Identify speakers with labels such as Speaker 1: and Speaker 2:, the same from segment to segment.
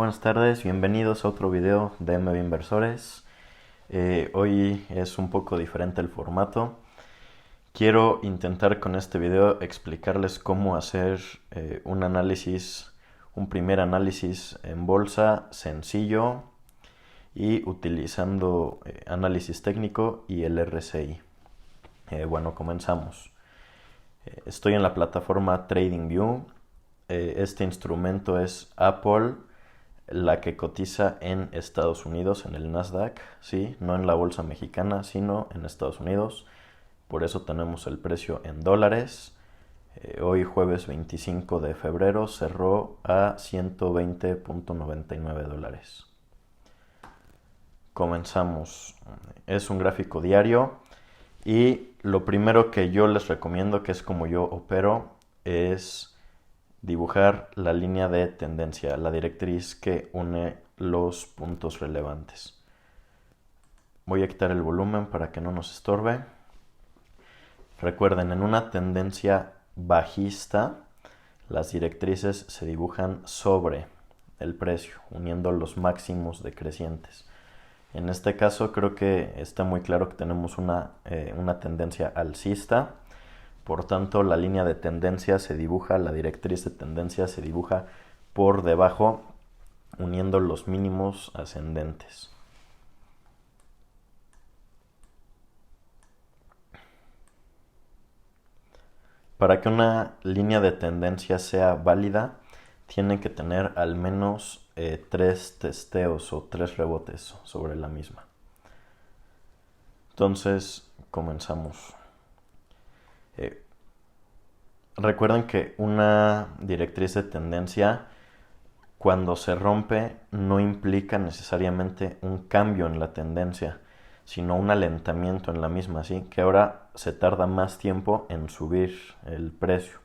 Speaker 1: buenas tardes, bienvenidos a otro video de MB Inversores. Hoy es un poco diferente el formato. Quiero intentar con este video explicarles cómo hacer un primer análisis en bolsa sencillo y utilizando análisis técnico y el RSI. Bueno, comenzamos. Estoy en la plataforma TradingView. Este instrumento es Apple, la que cotiza en Estados Unidos, en el Nasdaq, ¿sí? No en la bolsa mexicana, sino en Estados Unidos. Por eso tenemos el precio en dólares. Hoy jueves 25 de febrero cerró a 120.99 dólares. Comenzamos. Es un gráfico diario y lo primero que yo les recomiendo, que es como yo opero, es dibujar la línea de tendencia, la directriz que une los puntos relevantes. Voy a quitar el volumen para que no nos estorbe. Recuerden, en una tendencia bajista, las directrices se dibujan sobre el precio, uniendo los máximos decrecientes. En este caso creo que está muy claro que tenemos una tendencia alcista. Por tanto, la línea de tendencia se dibuja, la directriz de tendencia se dibuja por debajo, uniendo los mínimos ascendentes. Para que una línea de tendencia sea válida, tiene que tener al menos 3 testeos o 3 rebotes sobre la misma. Entonces, comenzamos. Recuerden que una directriz de tendencia, cuando se rompe, no implica necesariamente un cambio en la tendencia, sino un alentamiento en la misma, ¿sí? Que ahora se tarda más tiempo en subir el precio.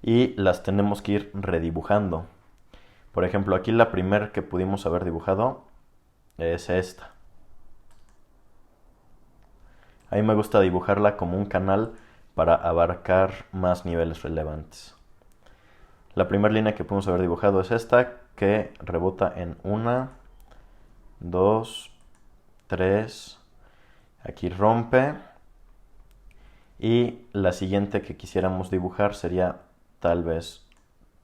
Speaker 1: Y las tenemos que ir redibujando. Por ejemplo, aquí la primera que pudimos haber dibujado es esta. A mí me gusta dibujarla como un canal para abarcar más niveles relevantes. La primera línea que pudimos haber dibujado es esta, que rebota en 1, 2, 3. Aquí rompe. Y la siguiente que quisiéramos dibujar sería tal vez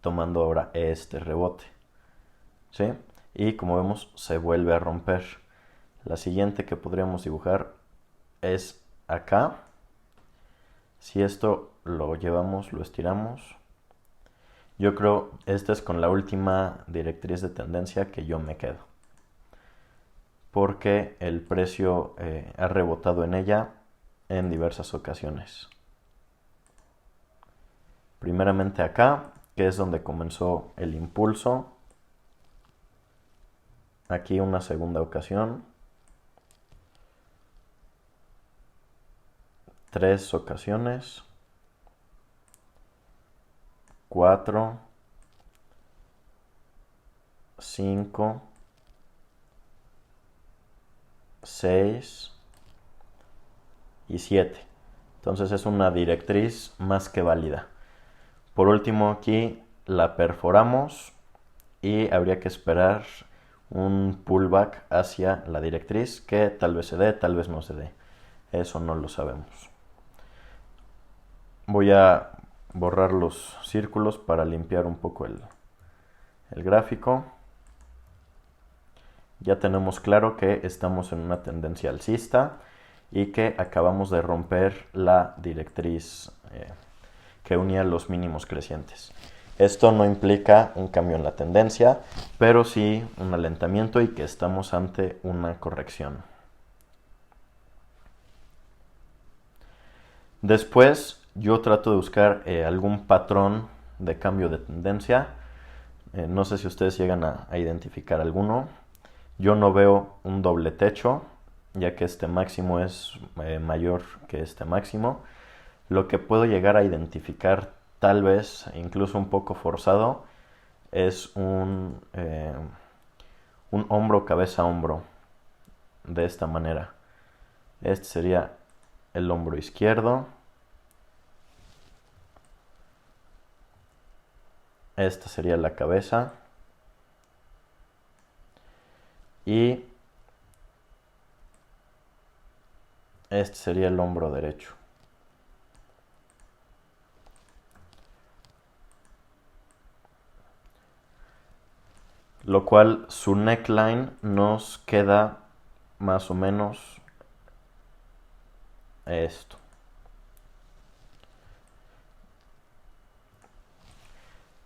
Speaker 1: tomando ahora este rebote, ¿sí? Y como vemos, se vuelve a romper. La siguiente que podríamos dibujar es acá. Si esto lo llevamos, lo estiramos, yo creo esta es con la última directriz de tendencia que yo me quedo, porque el precio ha rebotado en ella en diversas ocasiones. Primeramente acá, que es donde comenzó el impulso. Aquí una segunda ocasión. 3 ocasiones. 4. 5. 6. Y 7. Entonces es una directriz más que válida. Por último, aquí la perforamos y habría que esperar un pullback hacia la directriz, que tal vez se dé, tal vez no se dé. Eso no lo sabemos. Voy a borrar los círculos para limpiar un poco el gráfico. Ya tenemos claro que estamos en una tendencia alcista y que acabamos de romper la directriz que unía los mínimos crecientes. Esto no implica un cambio en la tendencia, pero sí un alentamiento y que estamos ante una corrección. Después yo trato de buscar algún patrón de cambio de tendencia. No sé si ustedes llegan a identificar alguno. Yo no veo un doble techo, ya que este máximo es mayor que este máximo. Lo que puedo llegar a identificar, tal vez incluso un poco forzado, es un hombro, cabeza, hombro, de esta manera. Este sería el hombro izquierdo. Esta sería la cabeza. y este sería el hombro derecho. Lo cual su neckline nos queda más o menos esto.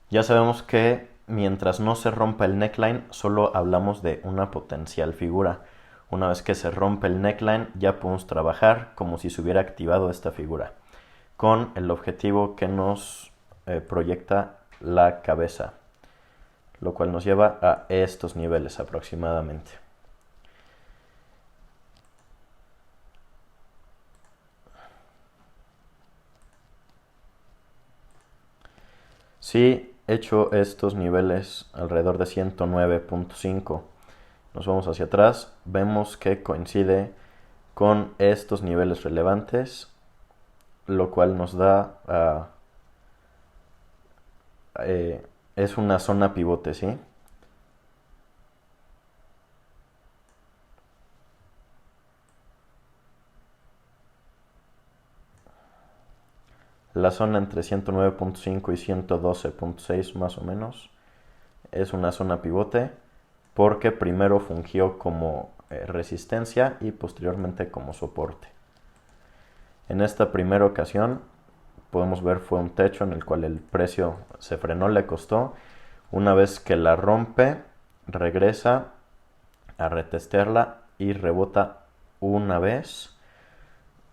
Speaker 1: Ya sabemos que mientras no se rompa el neckline, solo hablamos de una potencial figura. Una vez que se rompe el neckline, ya podemos trabajar como si se hubiera activado esta figura, con el objetivo que nos proyecta la cabeza, lo cual nos lleva a estos niveles aproximadamente. Si hecho estos niveles alrededor de 109.5, nos vamos hacia atrás, vemos que coincide con estos niveles relevantes, lo cual nos da es una zona pivote, ¿sí? La zona entre 109.5 y 112.6 más o menos es una zona pivote porque primero fungió como resistencia y posteriormente como soporte. En esta primera ocasión podemos ver fue un techo en el cual el precio se frenó, le costó. Una vez que la rompe, regresa a retestearla y rebota una vez,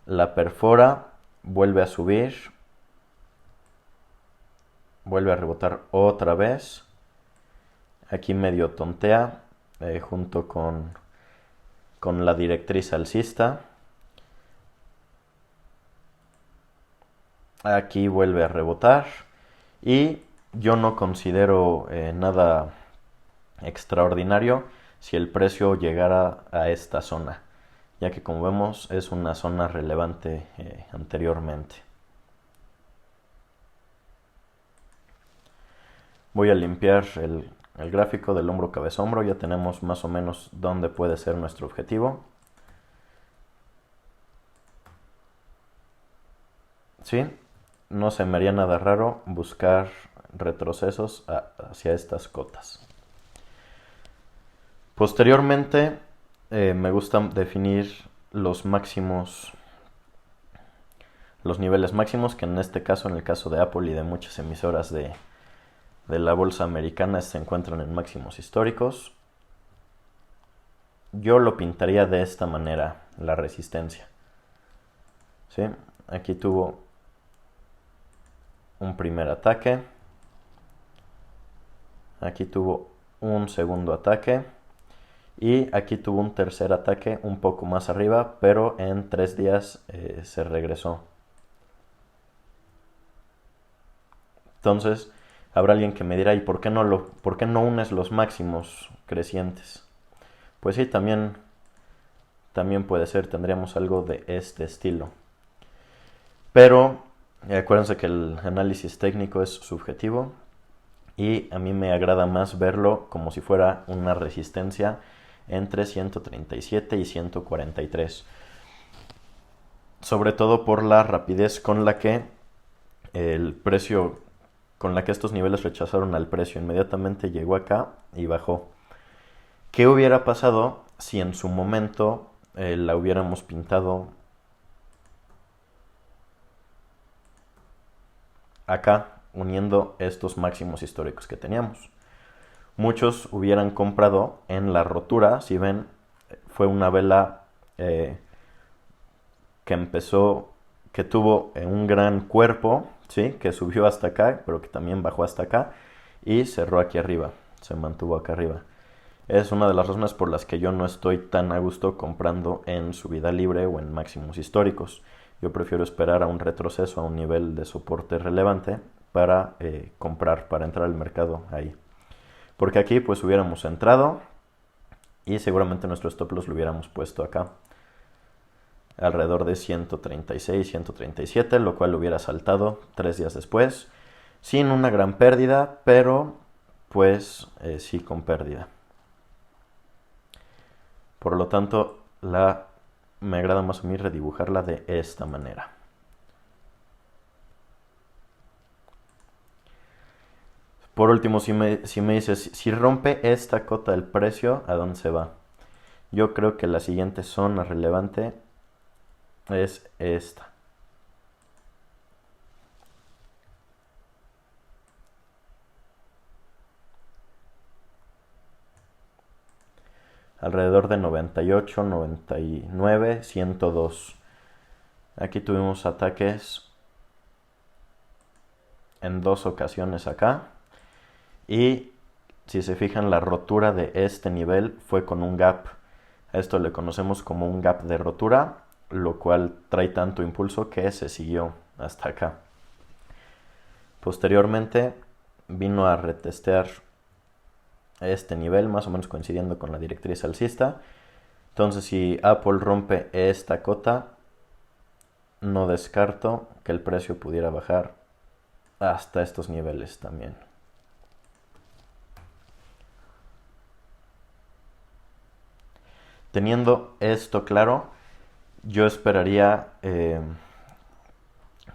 Speaker 1: la perfora, vuelve a subir, vuelve a rebotar otra vez, aquí medio tontea junto con la directriz alcista, aquí vuelve a rebotar y yo no considero nada extraordinario si el precio llegara a esta zona, ya que como vemos es una zona relevante anteriormente. Voy a limpiar el gráfico del hombro cabeza hombro, ya tenemos más o menos dónde puede ser nuestro objetivo. ¿Sí? No se me haría nada raro buscar retrocesos hacia estas cotas. Posteriormente me gusta definir los máximos, los niveles máximos, que en este caso, en el caso de Apple y de muchas emisoras de la bolsa americana, se encuentran en máximos históricos. Yo lo pintaría de esta manera, la resistencia. ¿Sí? Aquí tuvo un primer ataque, aquí tuvo un segundo ataque y aquí tuvo un tercer ataque un poco más arriba, pero en 3 días se regresó. Entonces habrá alguien que me dirá, ¿y por qué no unes los máximos crecientes? Pues sí, también puede ser, tendríamos algo de este estilo. Pero acuérdense que el análisis técnico es subjetivo y a mí me agrada más verlo como si fuera una resistencia entre 137 y 143. Sobre todo por la rapidez con la que el precio, con la que estos niveles rechazaron al precio. Inmediatamente llegó acá y bajó. ¿Qué hubiera pasado si en su momento la hubiéramos pintado acá, uniendo estos máximos históricos que teníamos? Muchos hubieran comprado en la rotura. Si ven, fue una vela que tuvo un gran cuerpo, ¿sí? Que subió hasta acá, pero que también bajó hasta acá y cerró aquí arriba, se mantuvo acá arriba. Es una de las razones por las que yo no estoy tan a gusto comprando en subida libre o en máximos históricos. Yo prefiero esperar a un retroceso, a un nivel de soporte relevante para comprar, para entrar al mercado ahí. Porque aquí pues hubiéramos entrado y seguramente nuestro stop loss lo hubiéramos puesto acá, alrededor de 136, 137, lo cual lo hubiera saltado 3 días después, sin una gran pérdida, pero pues sí con pérdida. Por lo tanto, me agrada más a mí redibujarla de esta manera. Por último, si me dices, si rompe esta cota del precio, ¿a dónde se va? Yo creo que la siguiente zona relevante es esta. Alrededor de 98, 99, 102. Aquí tuvimos ataques en 2 ocasiones acá. Y si se fijan, la rotura de este nivel fue con un gap. A esto le conocemos como un gap de rotura, lo cual trae tanto impulso que se siguió hasta acá. Posteriormente vino a retestear este nivel, más o menos coincidiendo con la directriz alcista. Entonces, si Apple rompe esta cota, no descarto que el precio pudiera bajar hasta estos niveles también. Teniendo esto claro, yo esperaría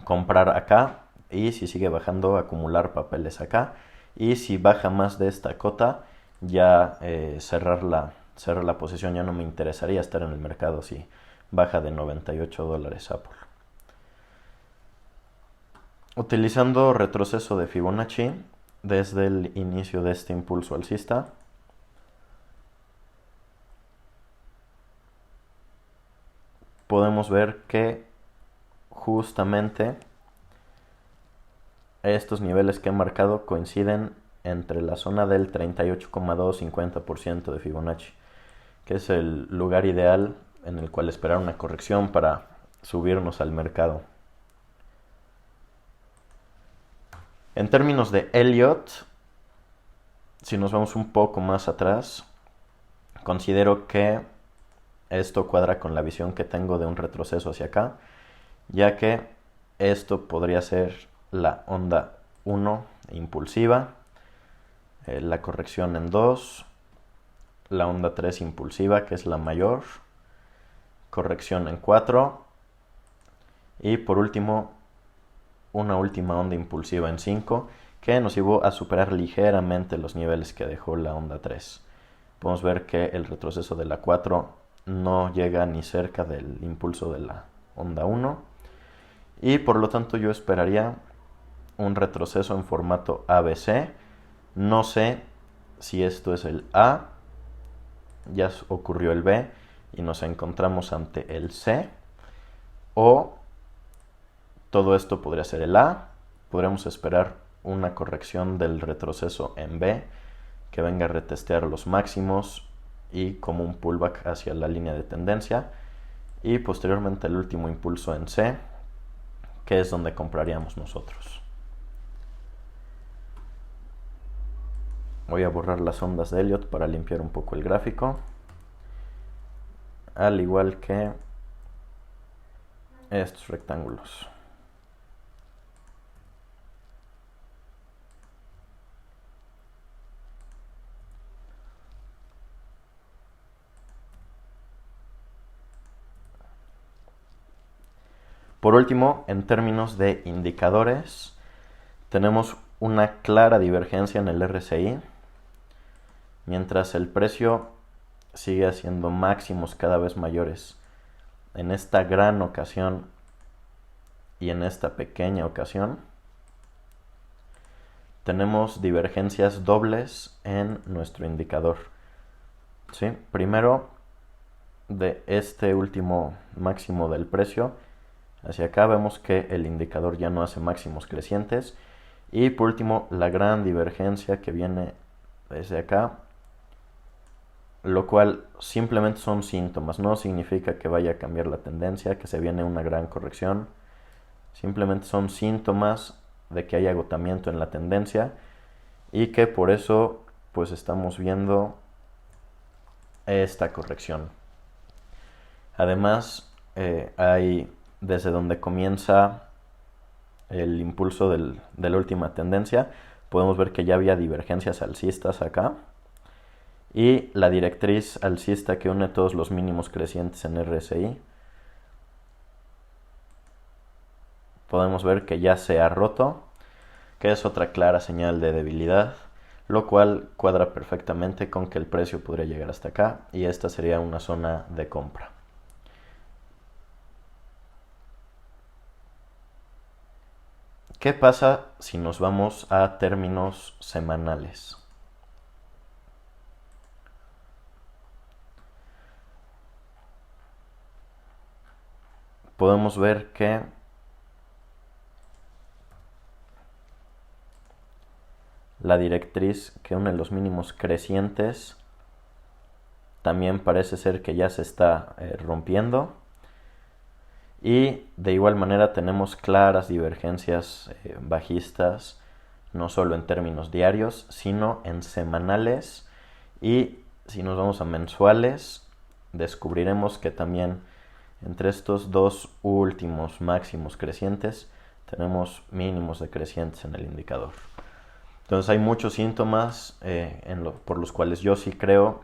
Speaker 1: comprar acá y si sigue bajando, acumular papeles acá. Y si baja más de esta cota, ya cerrar la posición. Ya no me interesaría estar en el mercado si baja de $98 Apple. Utilizando retroceso de Fibonacci desde el inicio de este impulso alcista, podemos ver que justamente estos niveles que he marcado coinciden entre la zona del 38,2-50% de Fibonacci, que es el lugar ideal en el cual esperar una corrección para subirnos al mercado. En términos de Elliott, si nos vamos un poco más atrás, considero que esto cuadra con la visión que tengo de un retroceso hacia acá, ya que esto podría ser la onda 1 impulsiva, la corrección en 2, la onda 3 impulsiva, que es la mayor, corrección en 4 y por último una última onda impulsiva en 5 que nos llevó a superar ligeramente los niveles que dejó la onda 3. Podemos ver que el retroceso de la 4 no llega ni cerca del impulso de la onda 1 y por lo tanto yo esperaría un retroceso en formato ABC. No sé si esto es el A, ya ocurrió el B y nos encontramos ante el C, o todo esto podría ser el A. Podríamos esperar una corrección del retroceso en B que venga a retestear los máximos y como un pullback hacia la línea de tendencia, y posteriormente el último impulso en C, que es donde compraríamos nosotros. Voy a borrar las ondas de Elliott para limpiar un poco el gráfico, al igual que estos rectángulos. Por último, en términos de indicadores, tenemos una clara divergencia en el RSI. Mientras el precio sigue haciendo máximos cada vez mayores en esta gran ocasión y en esta pequeña ocasión, tenemos divergencias dobles en nuestro indicador. ¿Sí? Primero, de este último máximo del precio hacia acá vemos que el indicador ya no hace máximos crecientes, y por último la gran divergencia que viene desde acá, lo cual simplemente son síntomas, no significa que vaya a cambiar la tendencia, que se viene una gran corrección, simplemente son síntomas de que hay agotamiento en la tendencia y que por eso pues estamos viendo esta corrección. Además, hay desde donde comienza el impulso de la última tendencia, podemos ver que ya había divergencias alcistas acá, Y la directriz alcista que une todos los mínimos crecientes en RSI, podemos ver que ya se ha roto, que es otra clara señal de debilidad, lo cual cuadra perfectamente con que el precio podría llegar hasta acá y esta sería una zona de compra. ¿Qué pasa si nos vamos a términos semanales? Podemos ver que la directriz que une los mínimos crecientes también parece ser que ya se está rompiendo. Y de igual manera tenemos claras divergencias bajistas, no solo en términos diarios, sino en semanales. Y si nos vamos a mensuales, descubriremos que también entre estos dos últimos máximos crecientes tenemos mínimos decrecientes en el indicador. Entonces hay muchos síntomas por los cuales yo sí creo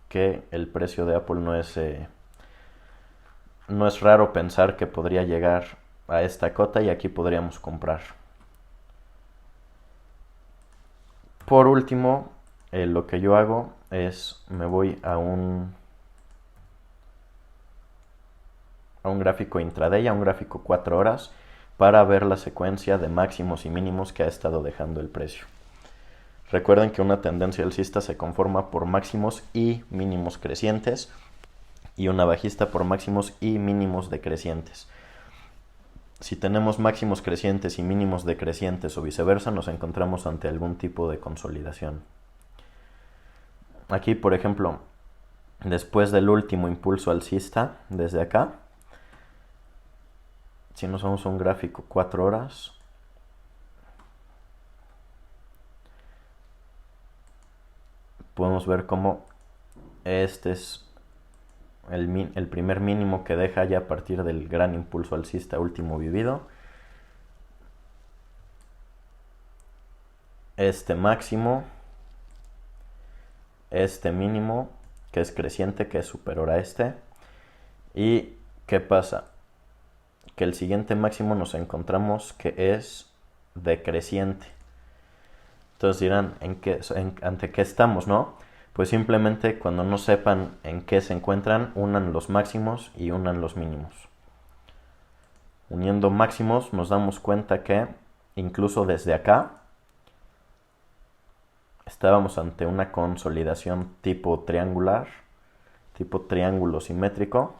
Speaker 1: que el precio de Apple no es raro pensar que podría llegar a esta cota y aquí podríamos comprar. Por último, lo que yo hago es me voy a un gráfico intraday, a un gráfico 4 horas, para ver la secuencia de máximos y mínimos que ha estado dejando el precio. Recuerden que una tendencia alcista se conforma por máximos y mínimos crecientes y una bajista por máximos y mínimos decrecientes. Si tenemos máximos crecientes y mínimos decrecientes o viceversa, nos encontramos ante algún tipo de consolidación. Aquí, por ejemplo, después del último impulso alcista, desde acá, si nos vamos a un gráfico 4 horas, podemos ver cómo este es el primer mínimo que deja ya a partir del gran impulso alcista último vivido. Este máximo, este mínimo, que es creciente, que es superior a este. ¿Y qué pasa? Que el siguiente máximo nos encontramos que es decreciente. Entonces dirán, ¿ante qué estamos, no? Pues simplemente cuando no sepan en qué se encuentran, unan los máximos y unan los mínimos. Uniendo máximos nos damos cuenta que incluso desde acá estábamos ante una consolidación tipo triangular, tipo triángulo simétrico.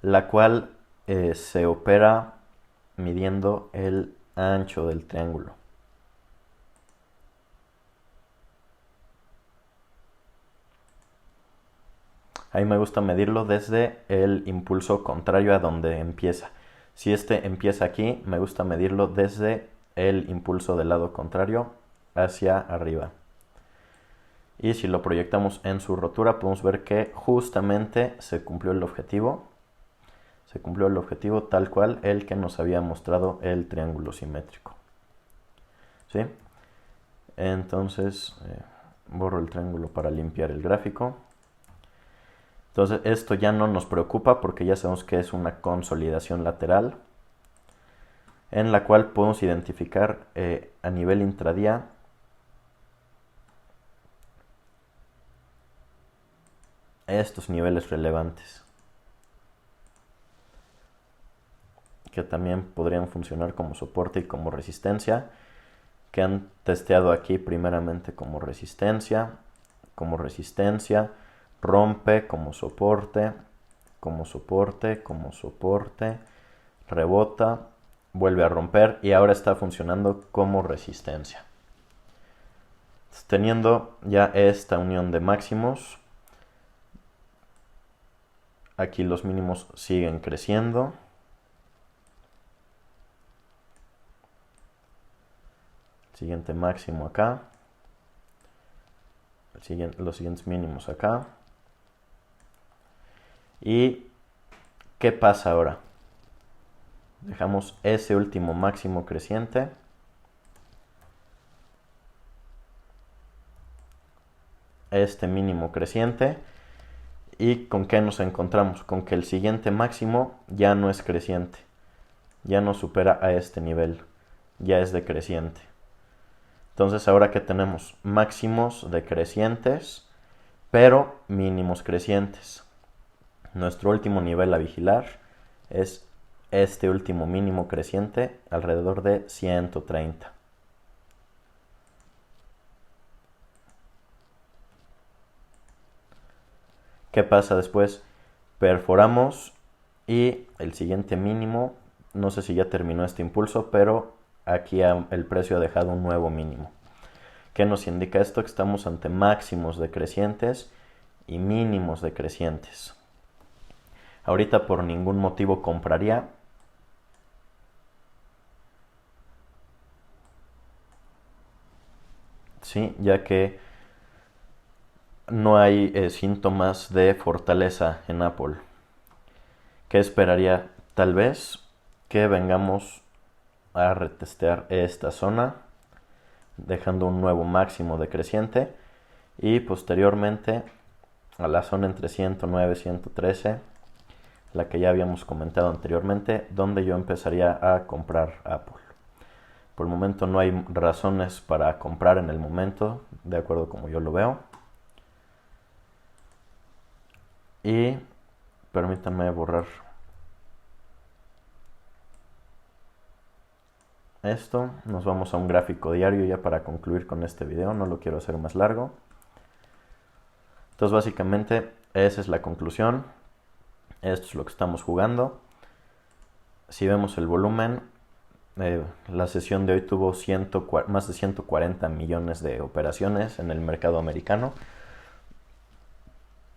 Speaker 1: La cual se opera midiendo el ancho del triángulo. Ahí me gusta medirlo desde el impulso contrario a donde empieza. Si este empieza aquí, me gusta medirlo desde el impulso del lado contrario hacia arriba. Y si lo proyectamos en su rotura, podemos ver que justamente se cumplió el objetivo. Se cumplió el objetivo tal cual el que nos había mostrado el triángulo simétrico. ¿Sí? Entonces, borro el triángulo para limpiar el gráfico. Entonces esto ya no nos preocupa porque ya sabemos que es una consolidación lateral en la cual podemos identificar a nivel intradía estos niveles relevantes que también podrían funcionar como soporte y como resistencia, que han testeado aquí primeramente como resistencia, rompe como soporte, rebota, vuelve a romper y ahora está funcionando como resistencia. Teniendo ya esta unión de máximos, aquí los mínimos siguen creciendo. Siguiente máximo acá. los siguientes mínimos acá. ¿Y qué pasa ahora? Dejamos ese último máximo creciente. Este mínimo creciente. ¿Y con qué nos encontramos? Con que el siguiente máximo ya no es creciente. Ya no supera a este nivel. Ya es decreciente. Entonces, ahora que tenemos máximos decrecientes, pero mínimos crecientes. Nuestro último nivel a vigilar es este último mínimo creciente, alrededor de 130. ¿Qué pasa después? Perforamos y el siguiente mínimo, no sé si ya terminó este impulso, pero aquí el precio ha dejado un nuevo mínimo. ¿Qué nos indica esto? Que estamos ante máximos decrecientes y mínimos decrecientes. Ahorita por ningún motivo compraría. Sí, ya que no hay síntomas de fortaleza en Apple. ¿Qué esperaría? Tal vez que vengamos a retestear esta zona, dejando un nuevo máximo decreciente y posteriormente a la zona entre 109 y 113, la que ya habíamos comentado anteriormente, donde yo empezaría a comprar Apple. Por el momento no hay razones para comprar en el momento, de acuerdo como yo lo veo. Y permítanme borrar esto. Nos vamos a un gráfico diario ya para concluir con este video, no lo quiero hacer más largo. Entonces básicamente esa es la conclusión. Esto es lo que estamos jugando. Si vemos el volumen, la sesión de hoy tuvo más de 140 millones de operaciones en el mercado americano.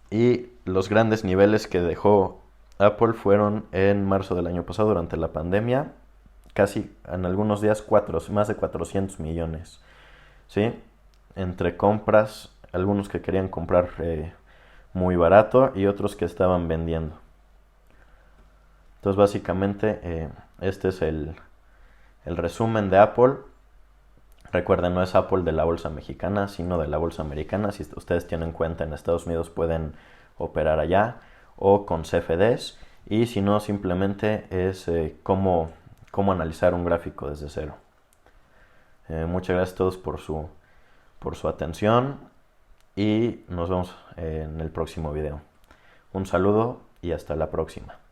Speaker 1: Y los grandes niveles que dejó Apple fueron en marzo del año pasado durante la pandemia. Casi en algunos días más de 400 millones. ¿Sí? Entre compras, algunos que querían comprar muy barato y otros que estaban vendiendo. Entonces básicamente este es el resumen de Apple. Recuerden, no es Apple de la bolsa mexicana, sino de la bolsa americana. Si ustedes tienen cuenta en Estados Unidos pueden operar allá o con CFDs. Y si no, simplemente es cómo analizar un gráfico desde cero. Muchas gracias a todos por su atención y nos vemos en el próximo video. Un saludo y hasta la próxima.